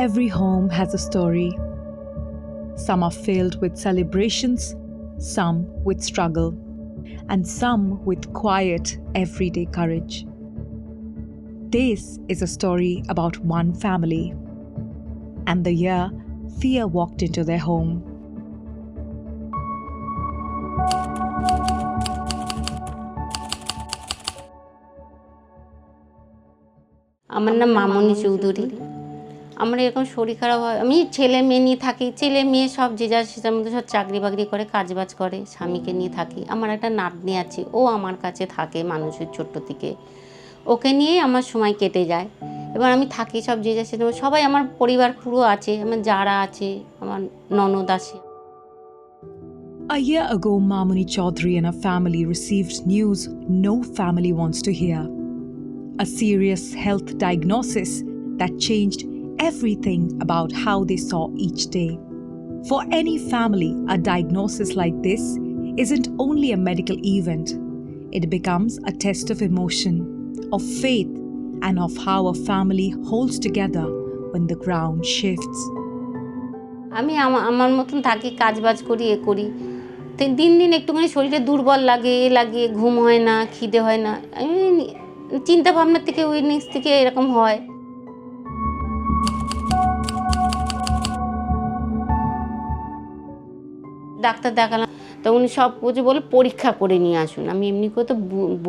Every home has a story. Some are filled with celebrations, some with struggle, and some with quiet, everyday courage. This is a story about one family and the year fear walked into their home. আমার নাম মামনি চৌধুরী। আমার এরকম শরীর খারাপ হয়, আমি ছেলে মেয়ে নিয়ে থাকি, ছেলে মেয়ে সব যে যার সেটার মধ্যে সব চাকরি বাকরি করে, কাজবাজ করে, স্বামীকে নিয়ে থাকি। আমার একটা নাতনি আছে, ও আমার কাছে থাকে মানুষের ছোট্ট থেকে, ওকে নিয়েই আমার সময় কেটে যায়। এবার আমি থাকি সব যে যার সেটা, সবাই আমার পরিবার পুরো আছে, আমার যারা আছে, আমার ননদ আছে। A year ago, Mamuni Chaudhary and her family received news no family wants to hear. A serious health diagnosis that changed everything about how they saw each day. For any family, a diagnosis like this isn't only a medical event. It becomes a test of emotion, of faith, and of how a family holds together when the ground shifts. আমি আমার মতন থাকি, কাজবাজ করি, এ করি। দিন দিন একটুখানি শরীরে দুর্বল লাগে, ঘুম হয় না, খিদে হয় না। আমি চিন্তা ভাবনার থেকে উইকনেস থেকে এরকম হয়। ডাক্তার দেখালাম, তো উনি সব কিছু বলে পরীক্ষা করে নিয়ে আসুন। আমি এমনি করে তো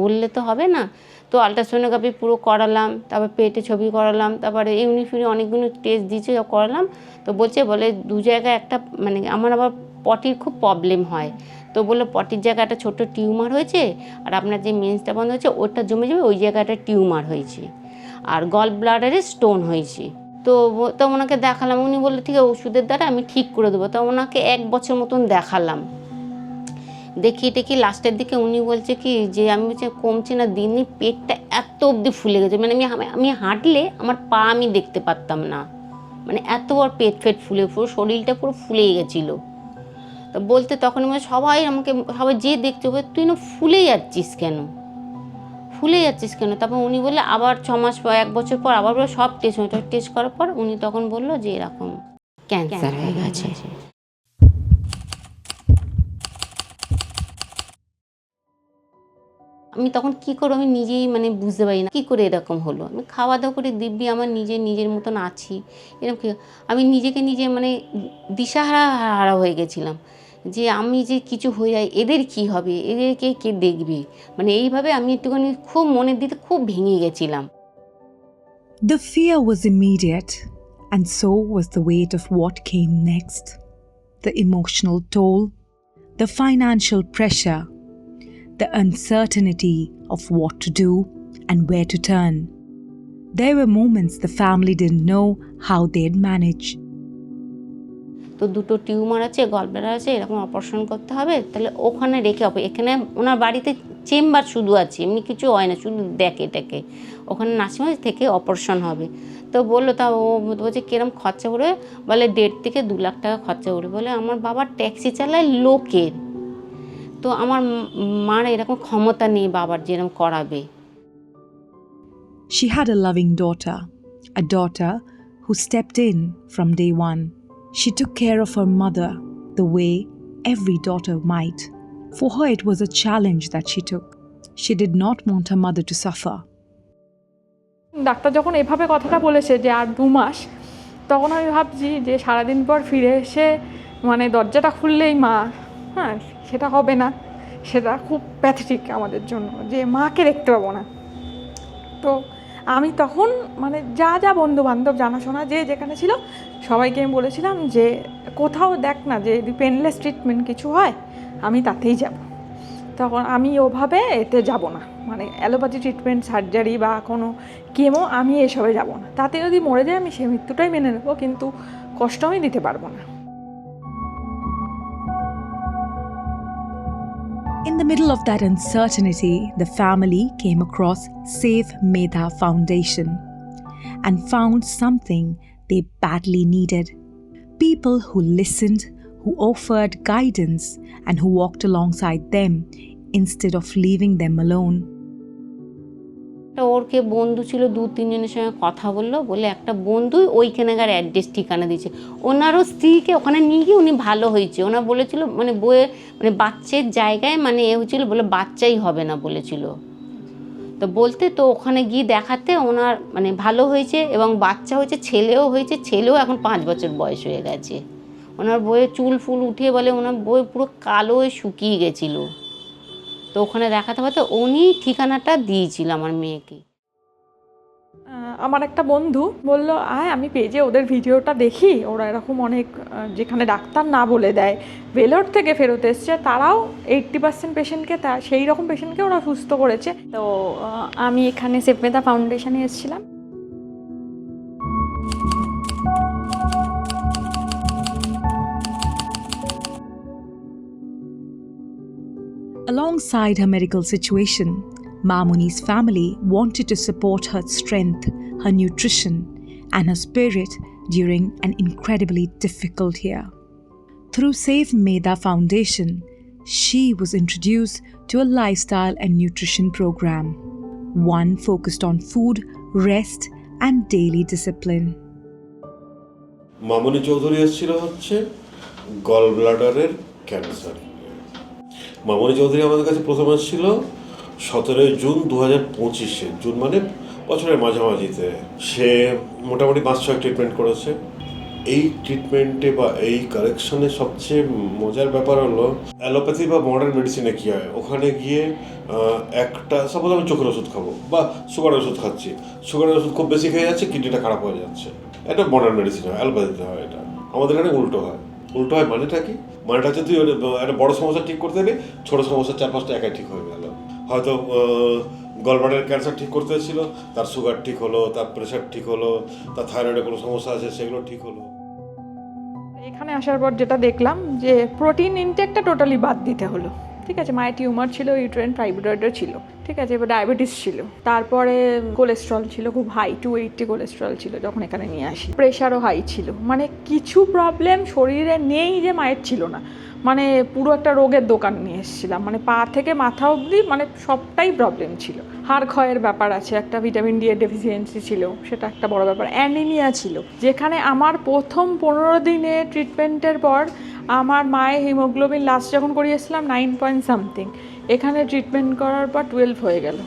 বললে তো হবে না, তো আলট্রাসোনোগ্রাফি পুরো করালাম, তারপর পেটে ছবি করালাম, তারপরে ইউনিফিউরি অনেকগুলো টেস্ট দিয়েছে, করালাম। তো বলে দু জায়গায় একটা মানে আমার আবার পটির খুব প্রবলেম হয়, তো বললো পটির জায়গায় একটা ছোটো টিউমার হয়েছে, আর আপনার যে মেন্সটা বন্ধ হয়েছে ওটা জমে যাবে, ওই জায়গায় একটা টিউমার হয়েছে, আর গল ব্লাডারে স্টোন হয়েছে। তো ওনাকে দেখালাম, উনি বললো ঠিক আছে, ওষুধের দ্বারা আমি ঠিক করে দেবো। তো ওনাকে 1 বছর মতন দেখালাম, দেখিয়ে লাস্টের দিকে উনি বলছে কি যে আমি বলছি কমছে না, দিন দিন পেটটা এত অবধি ফুলে গেছে, মানে আমি হাঁটলে আমার পা আমি দেখতে পারতাম না, মানে এত বড় পেট ফুলে পুরো শরীরটা পুরো ফুলেই গেছিলো। তো বলতে তখন সবাই যে দেখছে তুই না ফুলে যাচ্ছিস কেন। তারপর উনি বললে আবার 6 মাস পর, 1 বছর পর আবার সব টেস্ট করার পর উনি তখন বললো যে এরকম ক্যান্সার হয়ে গেছে। আমি তখন কী করবো আমি নিজেই মানে বুঝতে পারি না কী করে এরকম হলো। আমি খাওয়া দাওয়া করে দিব্যি আমার নিজের মতন আছি, এরকম কি আমি নিজে মানে দিশাহারা হয়ে গেছিলাম যে আমি যে কিছু হয়ে যায় এদের কি হবে, এদেরকে কে দেখবে, মানে এইভাবে আমি একটুখানি খুব মনের দিকে খুব ভেঙে গেছিলাম। The fear was immediate, and so was the weight of what came next. The emotional toll, the financial pressure, the uncertainty of what to do and where to turn. There were moments the family didn't know how they'd manage. তো 2টো tumour আছে, gallbladder আছে, এরকম operation করতে হবে, তাহলে ওখানে রেখে এখানে ওনার বাড়িতে চেম্বার শুধু আছে, এমনি কিছু হয় না, শুধু দেখে ওখানে নার্সিংহোমে থেকে অপারেশন হবে। তো বললো তা ও বলছে কিরম খরচা পড়বে, বলে 1.5 থেকে 2 লাখ টাকা খরচা পড়বে। বলে আমার বাবা ট্যাক্সি চালায় লোকের, তো আমার মার এরকম ক্ষমতা নেই বাবার যেরকম করাবে। She had a loving daughter who stepped in from day one. She took care of her mother the way every daughter might. For her, it was a challenge that she took. She did not want her mother to suffer. Doctor যখন এভাবে কথাটা বলেছে যে আর 2 মাস, তখন আমি ভাবছি যে সারাদিন পর ফিরে এসে মানে দরজাটা খুললেই মা, সেটা হবে না, সেটা খুব প্যাথেটিক আমাদের জন্য যে মাকে দেখতে পাবো না। তো আমি তখন মানে যা বন্ধুবান্ধব জানাশোনা যে যেখানে ছিল সবাইকে আমি বলেছিলাম যে কোথাও দেখ না যে যদি পেনলেস ট্রিটমেন্ট কিছু হয় আমি তাতেই যাব। তখন আমি ওভাবে এতে যাব না, মানে অ্যালোপ্যাথি ট্রিটমেন্ট, সার্জারি বা কোনো কেমো আমি এসবে যাব না। তাতে যদি মরে যায় আমি সেই মৃত্যুটাই মেনে নেবো, কিন্তু কষ্ট আমি দিতে পারবো না। In the middle of that uncertainty, the family came across Save Medha Foundation and found something they badly needed. People who listened, who offered guidance, and who walked alongside them instead of leaving them alone. ওর কে বন্ধু ছিল, 2-3 জনের সঙ্গে কথা বললো, বলে একটা বন্ধু ওইখানেকার address ঠিকানা দিয়েছে। ওনারও স্ত্রীকে ওখানে নিয়ে গিয়ে উনি ভালো হয়েছে। ওনার বলেছিল মানে বইয়ে মানে বাচ্চার জায়গায় মানে এ হয়েছিল, বলে বাচ্চাই হবে না বলেছিল। তো বলতে তো ওখানে গিয়ে দেখাতে ওনার মানে ভালো হয়েছে এবং বাচ্চা হয়েছে, ছেলেও হয়েছে। ছেলেও এখন 5 বছর বয়স হয়ে গেছে। ওনার বইয়ে চুল ফুল উঠে বলে ওনার বই পুরো কালো হয়ে শুকিয়ে গেছিলো। তো ওখানে দেখাতে হয়তো উনি ঠিকানাটা দিয়েছিল আমার মেয়েকে। আমার একটা বন্ধু বলল, আমি পেজে ওদের ভিডিওটা দেখি, ওরা এরকম অনেক যেখানে ডাক্তার না বলে দেয় ভেলোর থেকে ফেরত এসছে, তারাও 80% পেশেন্টকে সেই রকম পেশেন্টকে ওরা সুস্থ করেছে। তো আমি এখানে সেভমেদা ফাউন্ডেশনে এসেছিলাম। Alongside her medical situation, Mamuni's family wanted to support her strength, her nutrition, and her spirit during an incredibly difficult year. Through Save Meda Foundation, she was introduced to a lifestyle and nutrition program, one focused on food, rest, and daily discipline. মামনি চৌধুরী এসেছিল হচ্ছে গল ব্লাডারের cancer. মামনি চৌধুরী আমাদের কাছে প্রথম এসেছিল 17 June 2025-এ, June মানে বছরের মাঝামাঝিতে। সে মোটামুটি 5-6 treatment করেছে। এই ট্রিটমেন্টে বা এই কারেকশনে সবচেয়ে মজার ব্যাপার হলো অ্যালোপ্যাথি বা মডার্ন মেডিসিনে কী হয়, ওখানে গিয়ে একটা সাপোজ আমি চোখের ওষুধ খাবো বা সুগারের ওষুধ খাচ্ছি, সুগারের ওষুধ খুব বেশি খেয়ে যাচ্ছে, কিডনিটা খারাপ হয়ে যাচ্ছে, এটা মডার্ন মেডিসিন হয়, অ্যালোপ্যাথিতে হয়। এটা আমাদের এখানে উল্টো হয়। উল্টো হয় মানেটা কি? মানেটা হচ্ছে তুই একটা বড় সমস্যা ঠিক করতে গেলে ছোটো সমস্যা 4-5টা একাই ঠিক হয়ে গেল। হয়তো গলব্লাডারের ক্যান্সার ঠিক করতে ছিল, তার সুগার ঠিক হলো, তার প্রেশার ঠিক হলো, তার থাইরয়েডের কোনো সমস্যা আছে সেগুলো ঠিক হলো। এখানে আসার পর যেটা দেখলাম যে প্রোটিন ইনটেকটা টোটালি বাদ দিতে হলো। ঠিক আছে, মায়ের টিউমার ছিল, ইউটেরাইন ফাইব্রয়েডও ছিল, ঠিক আছে, এবার ডায়াবেটিস ছিল, তারপরে কোলেস্ট্রল ছিল খুব হাই, 280 কোলেস্ট্রল ছিল যখন এখানে নিয়ে আসি, প্রেশারও হাই ছিল। মানে কিছু প্রবলেম শরীরে নেই যে মায়ের ছিল না, মানে পুরো একটা রোগের দোকান নিয়ে এসেছিলাম। মানে পা থেকে মাথা অবধি মানে সবটাই প্রবলেম ছিল। হাড় ক্ষয়ের ব্যাপার আছে, একটা ভিটামিন ডি এর ডেফিসিয়েন্সি ছিল, সেটা একটা বড় ব্যাপার। অ্যানিমিয়া ছিল, যেখানে আমার প্রথম 15 দিনে ট্রিটমেন্টের পর আমার মায়ের হিমোগ্লোবিন লাস্ট যখন করিয়েছিলাম 9 পয়েন্ট সামথিং, এখানে ট্রিটমেন্ট করার পর 12 হয়ে গেল।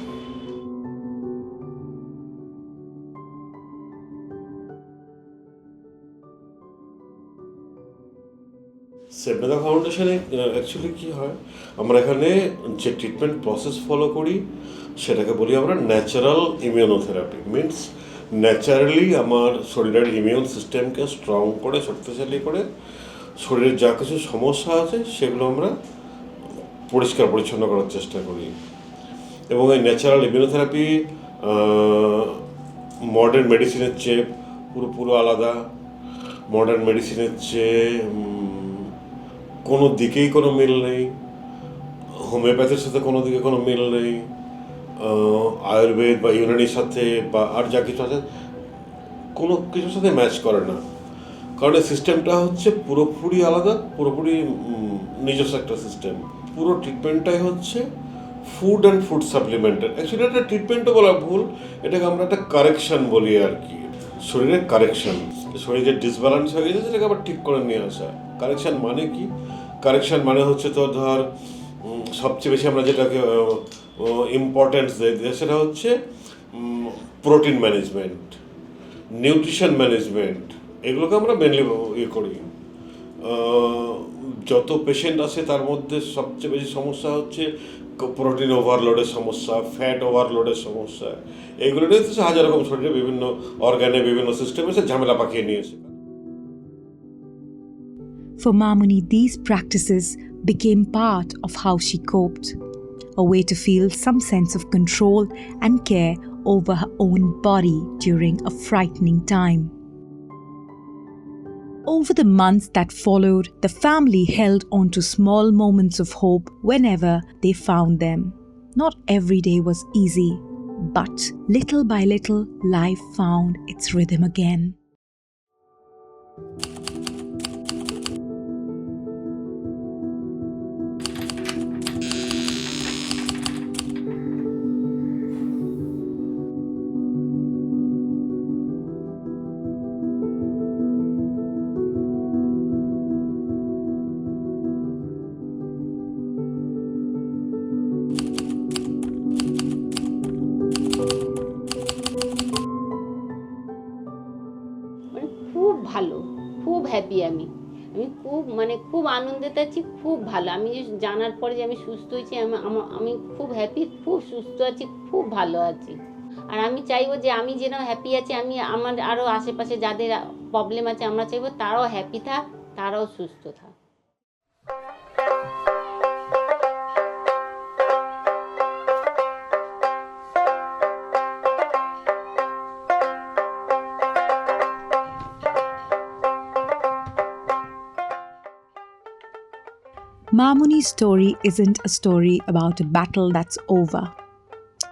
সেভমেদা ফাউন্ডেশনে অ্যাকচুয়ালি কী হয়, আমরা এখানে যে ট্রিটমেন্ট প্রসেস ফলো করি সেটাকে বলি আমরা ন্যাচারাল ইমিউনোথেরাপি। মিনস ন্যাচারালি আমার শরীরের ইমিউন সিস্টেমকে স্ট্রং করে, শক্তিশালী করে, শরীরের যা কিছু সমস্যা আছে সেগুলো আমরা পরিষ্কার পরিচ্ছন্ন করার চেষ্টা করি। এবং এই ন্যাচারাল ইমিউনোথেরাপি মডার্ন মেডিসিনের চেয়ে পুরো আলাদা। মডার্ন মেডিসিনের চেয়ে কোনো দিকেই কোনো মিল নেই, হোমিওপ্যাথির সাথে কোনো দিকে কোনো মিল নেই, আয়ুর্বেদ বা ইউনানির সাথে বা আর যা কিছু আছে কোনো কিছুর সাথে ম্যাচ করে না। কারণ এই সিস্টেমটা হচ্ছে পুরোপুরি আলাদা, পুরোপুরি নিজস্ব একটা সিস্টেম। পুরো ট্রিটমেন্টটাই হচ্ছে ফুড অ্যান্ড ফুড সাপ্লিমেন্টের। অ্যাকচুয়ালি একটা ট্রিটমেন্টও বলা ভুল, এটাকে আমরা একটা কারেকশন বলি আর কি, শরীরের কারেকশন। শরীর যে ডিসব্যালেন্স হয়ে গেছে সেটাকে আবার ঠিক করে নিয়ে আসা। কারেকশন মানে কি? কারেকশন মানে হচ্ছে তো ধর সবচেয়ে বেশি আমরা যেটাকে ইম্পর্টেন্স দিই সেটা হচ্ছে প্রোটিন ম্যানেজমেন্ট, নিউট্রিশন ম্যানেজমেন্ট, এগুলোকে আমরা মেনলি করি। যত পেশেন্ট আছে তার মধ্যে সবচেয়ে বেশি সমস্যা হচ্ছে প্রোটিন ওভারলোডের সমস্যা, ফ্যাট ওভারলোডের সমস্যা। এইগুলো নিয়ে তো হাজার রকম শরীরে বিভিন্ন অর্গানে বিভিন্ন সিস্টেমে সে ঝামেলা পাকিয়ে নিয়েছে। For Mamuni, these practices became part of how she coped, a way to feel some sense of control and care over her own body during a frightening time. Over the months that followed, the family held on to small moments of hope whenever they found them. Not every day was easy, but little by little, life found its rhythm again. ভালো, খুব happy আমি খুব আনন্দিত আছি, খুব ভালো। আমি যে জানার পরে যে আমি সুস্থ হয়েছি, আমি খুব হ্যাপি, খুব সুস্থ আছি, খুব ভালো আছি। আর আমি চাইবো যে আমি যেন হ্যাপি আছি, আমি আমার আরও আশেপাশে যাদের প্রবলেম আছে আমরা চাইবো তারাও হ্যাপি থাক, তারাও সুস্থ থাক। Mamuni's story isn't a story about a battle that's over.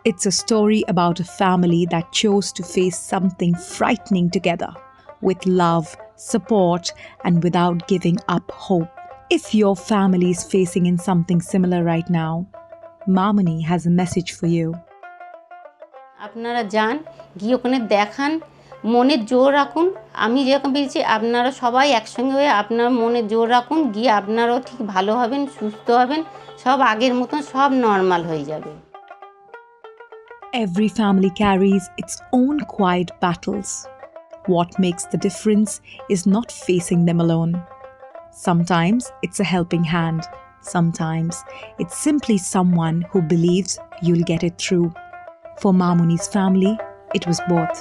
It's a story about a family that chose to face something frightening together, with love, support, and without giving up hope. If your family is facing in something similar right now, Mamuni has a message for you. আপনারা যান, গিয়ে ওখানে দেখান, মনে জোর রাখুন। আমি যেরকম পেয়েছি আপনারা সবাই একসঙ্গে হয়ে আপনার মনে জোর রাখুন, গিয়ে আপনারাও ঠিক ভালো হবেন, সুস্থ হবেন, সব আগের মতন সব নর্মাল হয়ে যাবে। Every family carries its own quiet battles. What makes the difference is not facing them alone. Sometimes it's a helping hand. Sometimes it's simply someone who believes you'll get it through. For Mamuni's family, it was both.